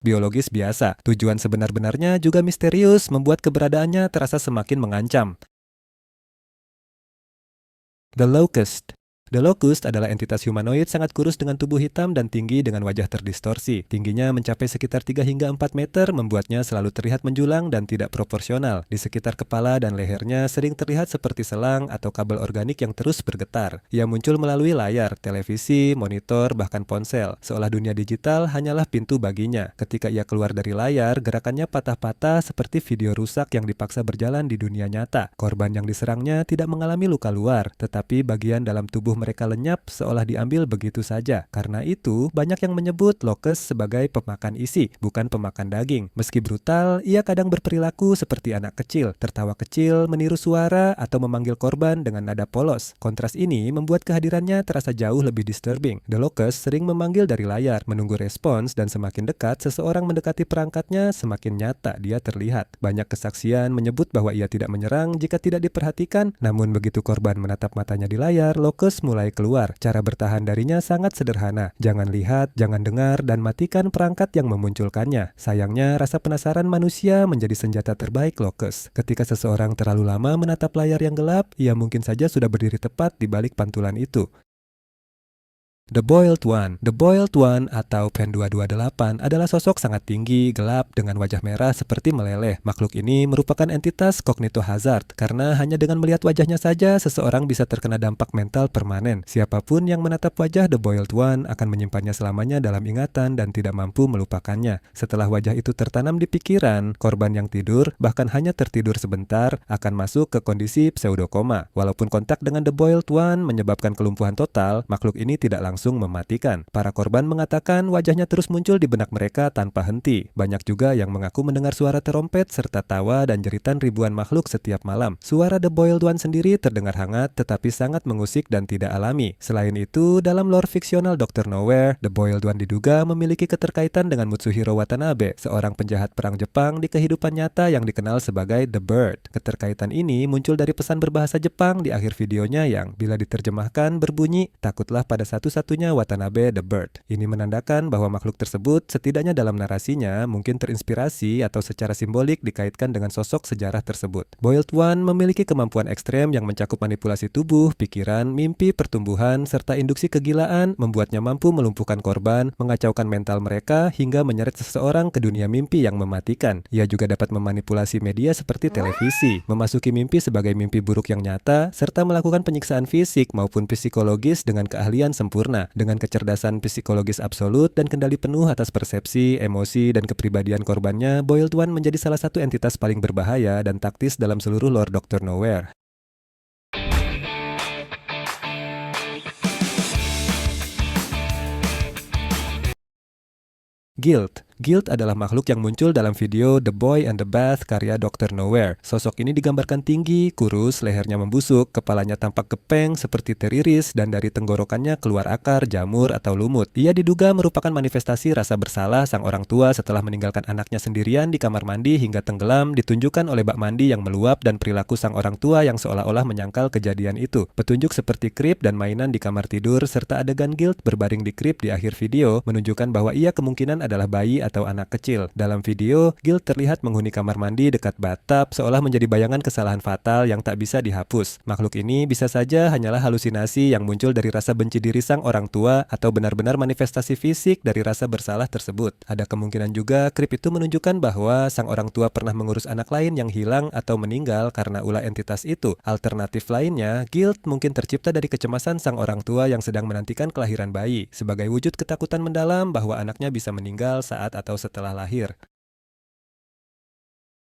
biologis biasa. Tujuan sebenar-benarnya juga misterius, membuat keberadaannya terasa semakin mengancam. The Locust. The Locust adalah entitas humanoid sangat kurus dengan tubuh hitam dan tinggi dengan wajah terdistorsi. Tingginya mencapai sekitar 3 hingga 4 meter, membuatnya selalu terlihat menjulang dan tidak proporsional. Di sekitar kepala dan lehernya sering terlihat seperti selang atau kabel organik yang terus bergetar. Ia muncul melalui layar, televisi, monitor, bahkan ponsel. Seolah dunia digital hanyalah pintu baginya. Ketika ia keluar dari layar, gerakannya patah-patah seperti video rusak yang dipaksa berjalan di dunia nyata. Korban yang diserangnya tidak mengalami luka luar, tetapi bagian dalam tubuh mereka lenyap seolah diambil begitu saja. Karena itu, banyak yang menyebut Locust sebagai pemakan isi, bukan pemakan daging. Meski brutal, ia kadang berperilaku seperti anak kecil, tertawa kecil, meniru suara, atau memanggil korban dengan nada polos. Kontras ini membuat kehadirannya terasa jauh lebih disturbing. The Locust sering memanggil dari layar, menunggu respons, dan semakin dekat seseorang mendekati perangkatnya, semakin nyata dia terlihat. Banyak kesaksian menyebut bahwa ia tidak menyerang jika tidak diperhatikan, namun begitu korban menatap matanya di layar, Locust mulai keluar. Cara bertahan darinya sangat sederhana. Jangan lihat, jangan dengar, dan matikan perangkat yang memunculkannya. Sayangnya, rasa penasaran manusia menjadi senjata terbaik Locust. Ketika seseorang terlalu lama menatap layar yang gelap, ia mungkin saja sudah berdiri tepat di balik pantulan itu. The Boiled One. The Boiled One atau Pen 228 adalah sosok sangat tinggi, gelap, dengan wajah merah seperti meleleh. Makhluk ini merupakan entitas cognitohazard, karena hanya dengan melihat wajahnya saja, seseorang bisa terkena dampak mental permanen. Siapapun yang menatap wajah The Boiled One akan menyimpannya selamanya dalam ingatan dan tidak mampu melupakannya. Setelah wajah itu tertanam di pikiran, korban yang tidur, bahkan hanya tertidur sebentar, akan masuk ke kondisi pseudokoma. Walaupun kontak dengan The Boiled One menyebabkan kelumpuhan total, makhluk ini tidak langsung mematikan. Para korban mengatakan wajahnya terus muncul di benak mereka tanpa henti. Banyak juga yang mengaku mendengar suara terompet serta tawa dan jeritan ribuan makhluk setiap malam. Suara The Boiled One sendiri terdengar hangat tetapi sangat mengusik dan tidak alami. Selain itu, dalam lore fiksional Dr. Nowhere, The Boiled One diduga memiliki keterkaitan dengan Mutsuhiro Watanabe, seorang penjahat perang Jepang di kehidupan nyata yang dikenal sebagai The Bird. Keterkaitan ini muncul dari pesan berbahasa Jepang di akhir videonya yang bila diterjemahkan berbunyi, "Takutlah pada satu-satunya Watanabe the Bird." Ini menandakan bahwa makhluk tersebut setidaknya dalam narasinya mungkin terinspirasi atau secara simbolik dikaitkan dengan sosok sejarah tersebut. Boiled One memiliki kemampuan ekstrem yang mencakup manipulasi tubuh, pikiran, mimpi, pertumbuhan, serta induksi kegilaan, membuatnya mampu melumpuhkan korban, mengacaukan mental mereka, hingga menyeret seseorang ke dunia mimpi yang mematikan. Ia juga dapat memanipulasi media seperti televisi, memasuki mimpi sebagai mimpi buruk yang nyata, serta melakukan penyiksaan fisik maupun psikologis dengan keahlian sempurna. Dengan kecerdasan psikologis absolut dan kendali penuh atas persepsi, emosi, dan kepribadian korbannya, Boiled One menjadi salah satu entitas paling berbahaya dan taktis dalam seluruh lore Dr. Nowhere. Guild. Guild adalah makhluk yang muncul dalam video The Boy and the Bath karya Dr. Nowhere. Sosok ini digambarkan tinggi, kurus, lehernya membusuk, kepalanya tampak gepeng seperti teriris, dan dari tenggorokannya keluar akar, jamur, atau lumut. Ia diduga merupakan manifestasi rasa bersalah sang orang tua setelah meninggalkan anaknya sendirian di kamar mandi hingga tenggelam, ditunjukkan oleh bak mandi yang meluap dan perilaku sang orang tua yang seolah-olah menyangkal kejadian itu. Petunjuk seperti krip dan mainan di kamar tidur serta adegan Guild berbaring di krip di akhir video menunjukkan bahwa ia kemungkinan adalah bayi atau anak kecil. Dalam video, Guild terlihat menghuni kamar mandi dekat bathtub seolah menjadi bayangan kesalahan fatal yang tak bisa dihapus. Makhluk ini bisa saja hanyalah halusinasi yang muncul dari rasa benci diri sang orang tua atau benar-benar manifestasi fisik dari rasa bersalah tersebut. Ada kemungkinan juga krip itu menunjukkan bahwa sang orang tua pernah mengurus anak lain yang hilang atau meninggal karena ulah entitas itu. Alternatif lainnya, Guild mungkin tercipta dari kecemasan sang orang tua yang sedang menantikan kelahiran bayi, sebagai wujud ketakutan mendalam bahwa anaknya bisa meninggal saat atau setelah lahir.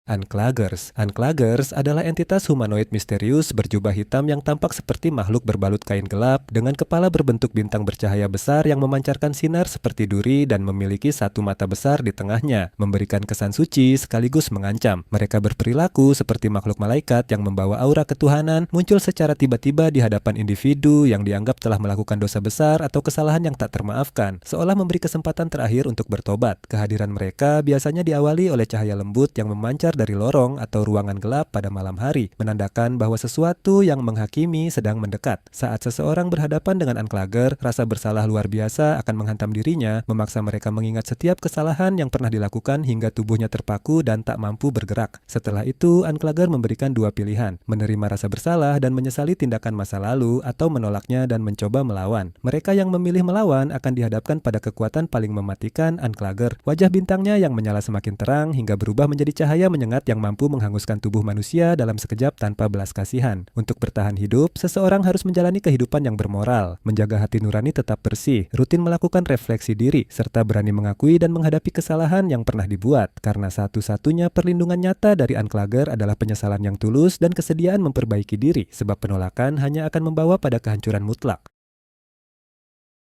Unclaggers. Unclaggers adalah entitas humanoid misterius berjubah hitam yang tampak seperti makhluk berbalut kain gelap dengan kepala berbentuk bintang bercahaya besar yang memancarkan sinar seperti duri dan memiliki satu mata besar di tengahnya, memberikan kesan suci sekaligus mengancam. Mereka berperilaku seperti makhluk malaikat yang membawa aura ketuhanan, muncul secara tiba-tiba di hadapan individu yang dianggap telah melakukan dosa besar atau kesalahan yang tak termaafkan, seolah memberi kesempatan terakhir untuk bertobat. Kehadiran mereka biasanya diawali oleh cahaya lembut yang memancar keluar dari lorong atau ruangan gelap pada malam hari, menandakan bahwa sesuatu yang menghakimi sedang mendekat. Saat seseorang berhadapan dengan Anklager, rasa bersalah luar biasa akan menghantam dirinya, memaksa mereka mengingat setiap kesalahan yang pernah dilakukan hingga tubuhnya terpaku dan tak mampu bergerak. Setelah itu, Anklager memberikan dua pilihan, menerima rasa bersalah dan menyesali tindakan masa lalu, atau menolaknya dan mencoba melawan. Mereka yang memilih melawan akan dihadapkan pada kekuatan paling mematikan Anklager. Wajah bintangnya yang menyala semakin terang hingga berubah menjadi cahaya menyengat yang mampu menghanguskan tubuh manusia dalam sekejap tanpa belas kasihan. Untuk bertahan hidup, seseorang harus menjalani kehidupan yang bermoral, menjaga hati nurani tetap bersih, rutin melakukan refleksi diri, serta berani mengakui dan menghadapi kesalahan yang pernah dibuat. Karena satu-satunya perlindungan nyata dari Anklager adalah penyesalan yang tulus dan kesediaan memperbaiki diri, sebab penolakan hanya akan membawa pada kehancuran mutlak.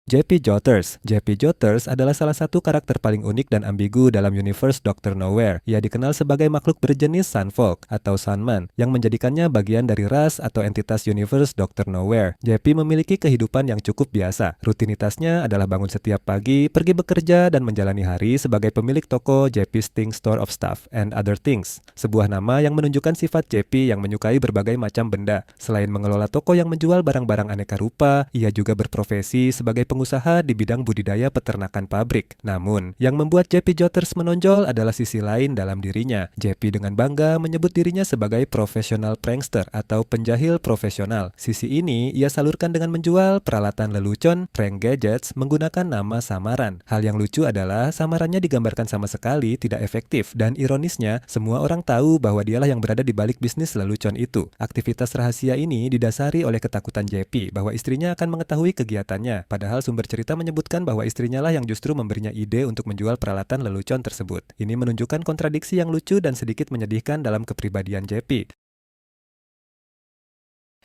J.P. Jotters. J.P. Jotters adalah salah satu karakter paling unik dan ambigu dalam universe Dr. Nowhere. Ia dikenal sebagai makhluk berjenis Sunfolk atau Sunman, yang menjadikannya bagian dari ras atau entitas universe Dr. Nowhere. J.P. memiliki kehidupan yang cukup biasa. Rutinitasnya adalah bangun setiap pagi, pergi bekerja, dan menjalani hari sebagai pemilik toko J.P.'s Thing Store of Stuff and Other Things, sebuah nama yang menunjukkan sifat J.P. yang menyukai berbagai macam benda. Selain mengelola toko yang menjual barang-barang aneka rupa, ia juga berprofesi sebagai pengusaha di bidang budidaya peternakan pabrik. Namun, yang membuat J.P. Jotters menonjol adalah sisi lain dalam dirinya. J.P. dengan bangga menyebut dirinya sebagai profesional prankster atau penjahil profesional. Sisi ini ia salurkan dengan menjual peralatan lelucon, prank gadgets, menggunakan nama samaran. Hal yang lucu adalah samarannya digambarkan sama sekali tidak efektif, dan ironisnya, semua orang tahu bahwa dialah yang berada di balik bisnis lelucon itu. Aktivitas rahasia ini didasari oleh ketakutan J.P. bahwa istrinya akan mengetahui kegiatannya, padahal sumber cerita menyebutkan bahwa istrinya lah yang justru memberinya ide untuk menjual peralatan lelucon tersebut. Ini menunjukkan kontradiksi yang lucu dan sedikit menyedihkan dalam kepribadian J.P.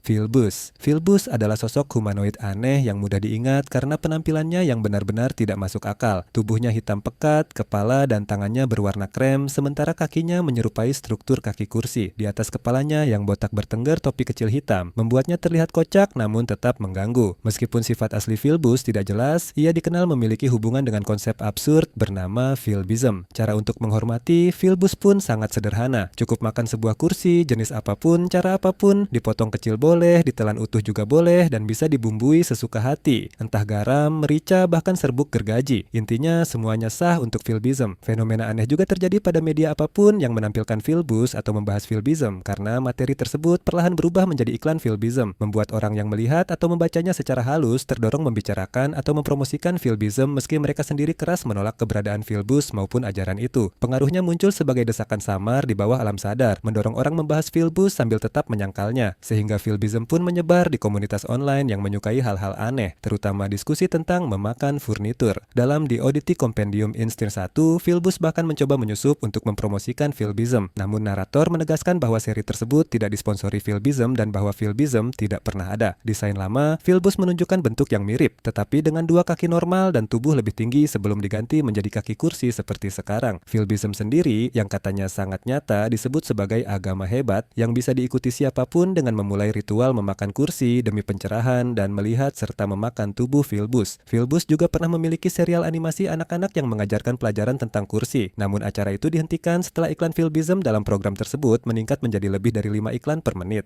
Philbus. Philbus adalah sosok humanoid aneh yang mudah diingat karena penampilannya yang benar-benar tidak masuk akal. Tubuhnya hitam pekat, kepala dan tangannya berwarna krem, sementara kakinya menyerupai struktur kaki kursi. Di atas kepalanya yang botak bertengger topi kecil hitam, membuatnya terlihat kocak namun tetap mengganggu. Meskipun sifat asli Philbus tidak jelas, ia dikenal memiliki hubungan dengan konsep absurd bernama Philbism. Cara untuk menghormati Philbus pun sangat sederhana. Cukup makan sebuah kursi, jenis apapun, cara apapun, dipotong kecil boleh, ditelan utuh juga boleh, dan bisa dibumbui sesuka hati. Entah garam, merica, bahkan serbuk gergaji. Intinya semuanya sah untuk Philbism. Fenomena aneh juga terjadi pada media apapun yang menampilkan Philbus atau membahas Philbism, karena materi tersebut perlahan berubah menjadi iklan Philbism, membuat orang yang melihat atau membacanya secara halus terdorong membicarakan atau mempromosikan Philbism meski mereka sendiri keras menolak keberadaan Philbus maupun ajaran itu. Pengaruhnya muncul sebagai desakan samar di bawah alam sadar, mendorong orang membahas Philbus sambil tetap menyangkalnya, sehingga Philbism pun menyebar di komunitas online yang menyukai hal-hal aneh, terutama diskusi tentang memakan furnitur. Dalam The Oddity Compendium Instinct 1, Philbus bahkan mencoba menyusup untuk mempromosikan Philbism. Namun narator menegaskan bahwa seri tersebut tidak disponsori Philbism dan bahwa Philbism tidak pernah ada. Desain lama, Philbus menunjukkan bentuk yang mirip, tetapi dengan dua kaki normal dan tubuh lebih tinggi sebelum diganti menjadi kaki kursi seperti sekarang. Philbism sendiri, yang katanya sangat nyata, disebut sebagai agama hebat yang bisa diikuti siapapun dengan memulai ritual memakan kursi demi pencerahan dan melihat serta memakan tubuh Philbus. Philbus juga pernah memiliki serial animasi anak-anak yang mengajarkan pelajaran tentang kursi. Namun acara itu dihentikan setelah iklan Philbism dalam program tersebut meningkat menjadi lebih dari 5 iklan per menit.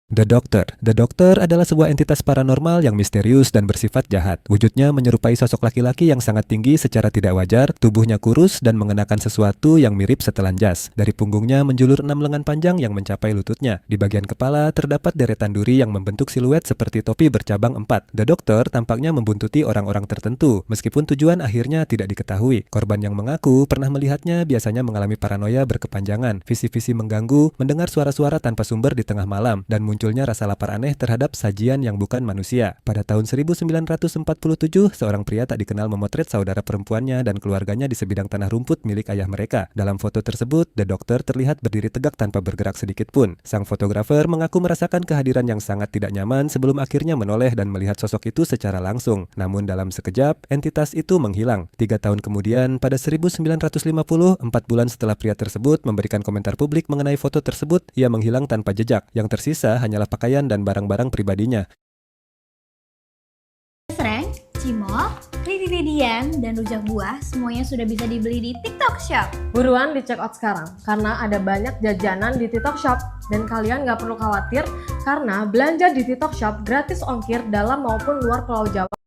The Doctor. The Doctor adalah sebuah entitas paranormal yang misterius dan bersifat jahat. Wujudnya menyerupai sosok laki-laki yang sangat tinggi secara tidak wajar, tubuhnya kurus dan mengenakan sesuatu yang mirip setelan jas. Dari punggungnya menjulur 6 lengan panjang yang mencapai lututnya. Di bagian kepala terdapat deretan duri yang membentuk siluet seperti topi bercabang 4. The Doctor tampaknya membuntuti orang-orang tertentu, meskipun tujuan akhirnya tidak diketahui. Korban yang mengaku pernah melihatnya biasanya mengalami paranoia berkepanjangan, visi-visi mengganggu, mendengar suara-suara tanpa sumber di tengah malam, dan munculnya rasa lapar aneh terhadap sajian yang bukan manusia. Pada tahun 1947, seorang pria tak dikenal memotret saudara perempuannya dan keluarganya di sebidang tanah rumput milik ayah mereka. Dalam foto tersebut, The Doctor terlihat berdiri tegak tanpa bergerak sedikit pun. Sang fotografer mengaku merasakan kehadiran yang sangat tidak nyaman sebelum akhirnya menoleh dan melihat sosok itu secara langsung. Namun dalam sekejap, entitas itu menghilang. 3 tahun kemudian, pada 1950, 4 bulan setelah pria tersebut memberikan komentar publik mengenai foto tersebut, ia menghilang tanpa jejak. Yang tersisa hanyalah pakaian dan barang-barang pribadinya. Sreng, Cimol, Ridi durian dan rujak buah semuanya sudah bisa dibeli di TikTok Shop. Buruan di check out sekarang, karena ada banyak jajanan di TikTok Shop. Dan kalian nggak perlu khawatir, karena belanja di TikTok Shop gratis ongkir dalam maupun luar Pulau Jawa.